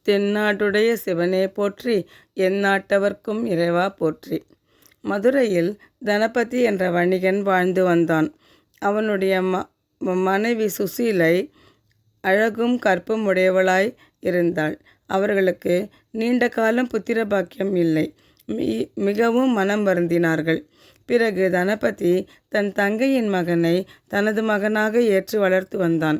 தென்னாடுடைய சிவனே போற்றி, எந்நாட்டவர்க்கும் இறைவா போற்றி. மதுரையில் தனபதி என்ற வணிகன் வாழ்ந்து வந்தான். அவனுடைய மனைவி சுசீலை அழகும் கற்பும் உடையவளாய் இருந்தாள். அவர்களுக்கு நீண்ட காலம் புத்திர பாக்கியம் இல்லை. மிகவும் மனம் வருந்தினார்கள். பிறகு தனபதி தன் தங்கையின் மகனை தனது மகனாக ஏற்று வளர்த்து வந்தான்.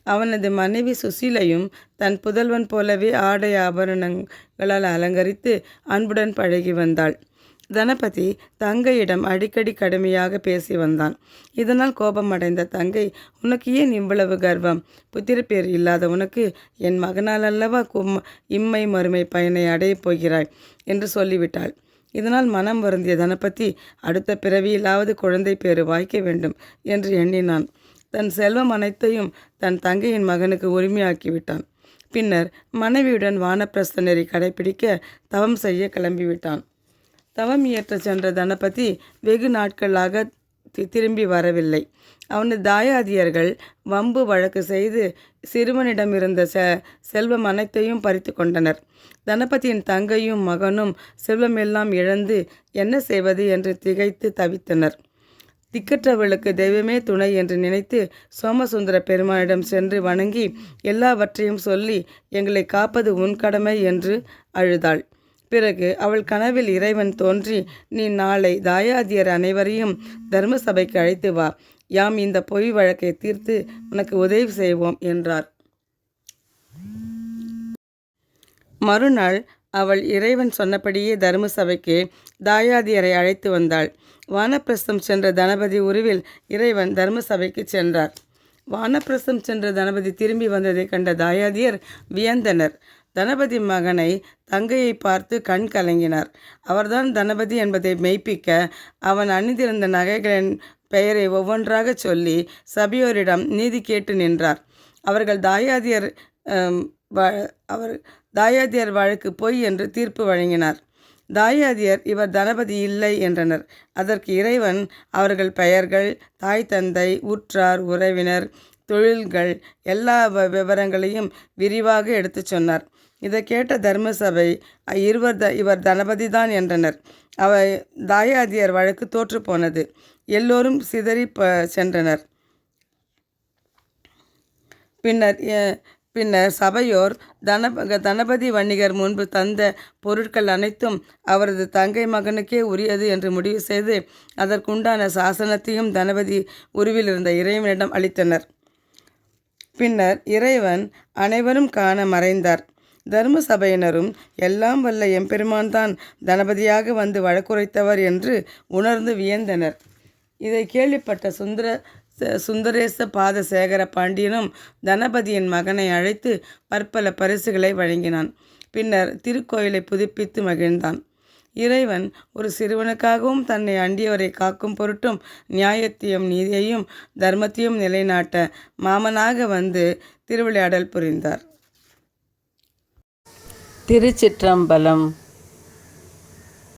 அவனது மனைவி சுசீலையும் தன் புதல்வன் போலவே ஆடை ஆபரணங்களால் அலங்கரித்து அன்புடன் பழகி வந்தாள். தனபதி தங்கையிடம் அடிக்கடி கடுமையாக பேசி வந்தான். இதனால் கோபமடைந்த தங்கை, உனக்கு ஏன் இவ்வளவு கர்வம்? புத்திரப்பேர் இல்லாத உனக்கு என் மகனால் அல்லவா இம்மை மறுமை பயனை அடையப் போகிறாய் என்று சொல்லிவிட்டாள். இதனால் மனம் வருந்திய தனபதி அடுத்த பிறவியிலாவது குழந்தை பேறு வாய்க்க வேண்டும் என்று எண்ணினான். தன் செல்வம் அனைத்தையும் தன் தங்கையின் மகனுக்கு உரிமையாக்கிவிட்டான். பின்னர் மனைவியுடன் வானப்பிரஸ்த நெறி கடைபிடிக்க தவம் செய்ய கிளம்பிவிட்டான். தவம் இயற்ற சென்ற தனபதி வெகு நாட்களாக திரும்பி வரவில்லை. அவனது தாயாதியர்கள் வம்பு வழக்கு செய்து சிறுவனிடமிருந்த செல்வம் அனைத்தையும் பறித்து கொண்டனர். தனபதியின் தங்கையும் மகனும் செல்வமெல்லாம் இழந்து என்ன செய்வது என்று திகைத்து தவித்தனர். திக்கற்றவளுக்கு தெய்வமே துணை என்று நினைத்து சோமசுந்தர பெருமானிடம் சென்று வணங்கி எல்லாவற்றையும் சொல்லி எங்களை காப்பது உன் கடமை என்று அழுதாள். பிறகு அவள் கனவில் இறைவன் தோன்றி, நீ நாளை தாயாதியர் அனைவரையும் தர்ம சபைக்கு அழைத்து வா, யாம் இந்த பொய் வழக்கை தீர்த்து உனக்கு உதவி செய்வோம் என்றார். மறுநாள் அவள் இறைவன் சொன்னபடியே தர்ம சபைக்கு தாயாதியரை அழைத்து வந்தாள். வானப்பிரஸ்தம் சென்ற தனபதி உருவில் இறைவன் தர்ம சபைக்கு சென்றார். வானப்பிரஸ்தம் சென்ற தனபதி திரும்பி வந்ததை கண்ட தாயாதியர் வியந்தனர். தனபதி மகனை தங்கையை பார்த்து கண் கலங்கினார். அவர்தான் தனபதி என்பதை மெய்ப்பிக்க அவன் அணிந்திருந்த நகைகளின் பெயரை ஒவ்வொன்றாக சொல்லி சபையோரிடம் நீதி கேட்டு நின்றார். அவர்கள் தாயாதியர் வழக்கு பொய் என்று தீர்ப்பு வழங்கினார். தாயாதியர் இவர் தனபதி இல்லை என்றனர். அதற்கு இறைவன் அவர்கள் பெயர்கள், தாய் தந்தை, உற்றார் உறவினர், தொழில்கள் எல்லா விவரங்களையும் விரிவாக எடுத்து சொன்னார். இதை கேட்ட தர்ம சபை இவர் தனபதி தான் என்றனர். தாயாதியர் வழக்கு தோற்று போனது. எல்லோரும் சிதறி சென்றனர். பின்னர் சபையோர் தனபதி வணிகர் முன்பு தந்த பொருட்கள் அனைத்தும் அவரது தங்கை மகனுக்கே உரியது என்று முடிவு செய்து அதற்குண்டான சாசனத்தையும் தனபதி உருவில் இருந்த இறைவனிடம் அளித்தனர். பின்னர் இறைவன் அனைவரும் காண மறைந்தார். தர்ம சபையினரும் எல்லாம் வல்ல எம்பெருமான் தான் தனபதியாக வந்து வழக்குரைத்தவர் என்று உணர்ந்து வியந்தனர். இதை கேள்விப்பட்ட சுந்தரேச பாத சேகர பாண்டியனும் தனபதியின் மகனை அழைத்து பற்பல பரிசுகளை வழங்கினான். பின்னர் திருக்கோயிலை புதுப்பித்து மகிழ்ந்தான். இறைவன் ஒரு சிறுவனுக்காகவும் தன்னை அண்டியவரை காக்கும் பொருட்டும் நியாயத்தையும் நீதியையும் தர்மத்தையும் நிலைநாட்ட மாமனாக வந்து திருவிளையாடல் புரிந்தார். திருச்சிற்றம்பலம்.